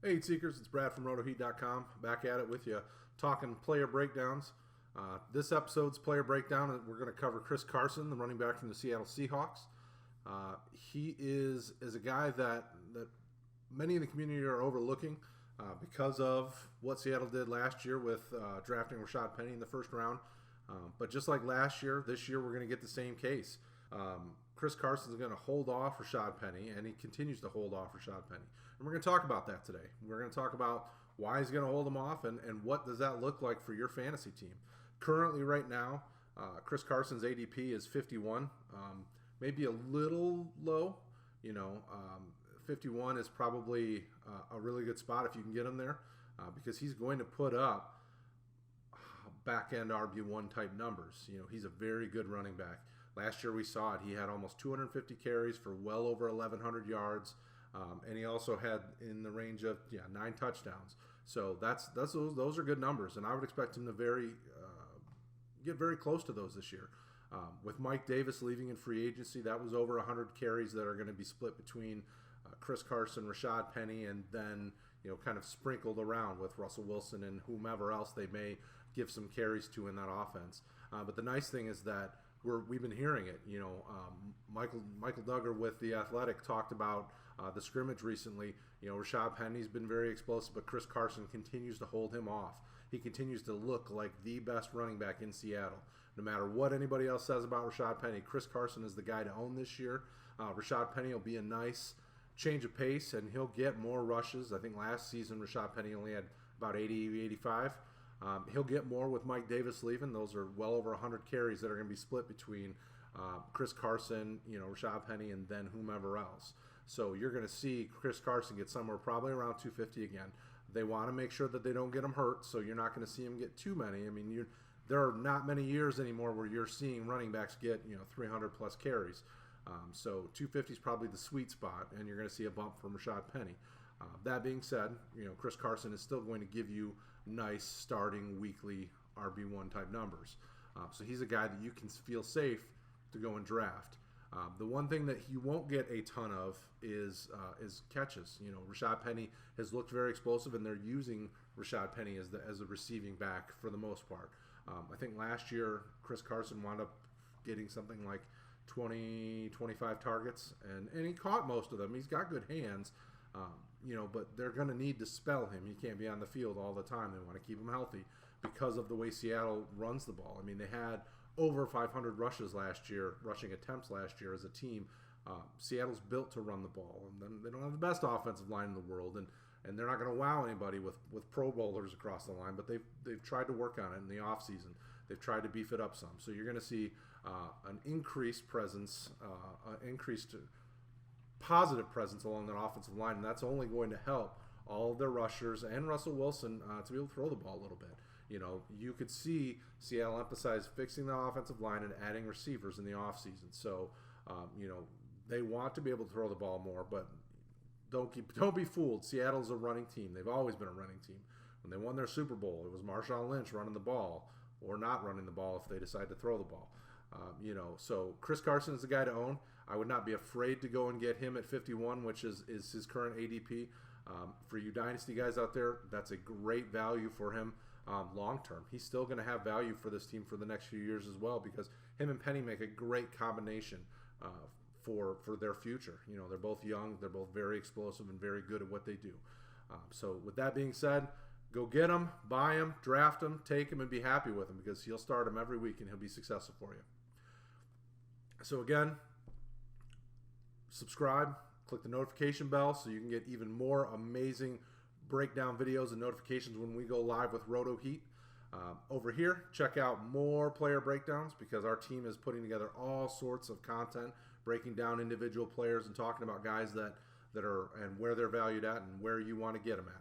Hey, Seekers, it's Brad from RotoHeat.com, back at it with you, talking player breakdowns. This episode's player breakdown, we're going to cover Chris Carson, the running back from the Seattle Seahawks. He is a guy that many in the community are overlooking because of what Seattle did last year with drafting Rashaad Penny in the first round. But just like last year, this year we're going to get the same case. Chris Carson is going to hold off Rashaad Penny, and he continues to hold off Rashaad Penny. And we're going to talk about that today. We're going to talk about why he's going to hold him off and what does that look like for your fantasy team. Currently, right now, Chris Carson's ADP is 51, maybe a little low. 51 is probably a really good spot if you can get him there because he's going to put up back end RB1 type numbers. He's a very good running back. Last year we saw it. He had almost 250 carries for well over 1,100 yards, and he also had in the range of 9 touchdowns. So those are good numbers, and I would expect him to get very close to those this year. With Mike Davis leaving in free agency, that was over 100 carries that are going to be split between Chris Carson, Rashaad Penny, and then kind of sprinkled around with Russell Wilson and whomever else they may give some carries to in that offense. But the nice thing is that we've been hearing it. Michael Duggar with The Athletic talked about the scrimmage recently. Rashaad Penny's been very explosive, but Chris Carson continues to hold him off. He continues to look like the best running back in Seattle. No matter what anybody else says about Rashaad Penny, Chris Carson is the guy to own this year. Rashaad Penny will be a nice change of pace, and he'll get more rushes. I think last season Rashaad Penny only had about 80, 85. He'll get more with Mike Davis leaving. Those are well over 100 carries that are going to be split between Chris Carson, Rashaad Penny, and then whomever else. So you're going to see Chris Carson get somewhere probably around 250 again. They want to make sure that they don't get him hurt, so you're not going to see him get too many. I mean, there are not many years anymore where you're seeing running backs get 300 plus carries. So 250 is probably the sweet spot, and you're going to see a bump from Rashaad Penny. That being said, Chris Carson is still going to give you nice starting weekly RB1 type numbers. So he's a guy that you can feel safe to go and draft. The one thing that he won't get a ton of is catches. Rashaad Penny has looked very explosive, and they're using Rashaad Penny as a receiving back for the most part. I think last year Chris Carson wound up getting something like 20, 25 targets, and he caught most of them. He's got good hands, but they're going to need to spell him. He can't be on the field all the time. They want to keep him healthy because of the way Seattle runs the ball. I mean, they had over 500 rushing attempts last year as a team. Seattle's built to run the ball, and then they don't have the best offensive line in the world, and they're not going to wow anybody with Pro Bowlers across the line, but they've tried to work on it in the offseason. They've tried to beef it up some. So you're going to see an increased presence, increased positive presence along that offensive line, and that's only going to help all of their rushers and Russell Wilson to be able to throw the ball a little bit. You could see Seattle emphasize fixing the offensive line and adding receivers in the offseason. So, they want to be able to throw the ball more, but don't be fooled. Seattle's a running team. They've always been a running team. When they won their Super Bowl, it was Marshawn Lynch running the ball or not running the ball if they decide to throw the ball. So Chris Carson is the guy to own. I would not be afraid to go and get him at 51, which is his current ADP. For you Dynasty guys out there, that's a great value for him long term. He's still going to have value for this team for the next few years as well because him and Penny make a great combination for their future. They're both young, they're both very explosive and very good at what they do. So with that being said, go get him, buy him, draft him, take him, and be happy with him because he'll start him every week and he'll be successful for you. So again, subscribe, click the notification bell so you can get even more amazing breakdown videos and notifications when we go live with RotoHeat. Over here, check out more player breakdowns because our team is putting together all sorts of content, breaking down individual players and talking about guys that are and where they're valued at and where you want to get them at.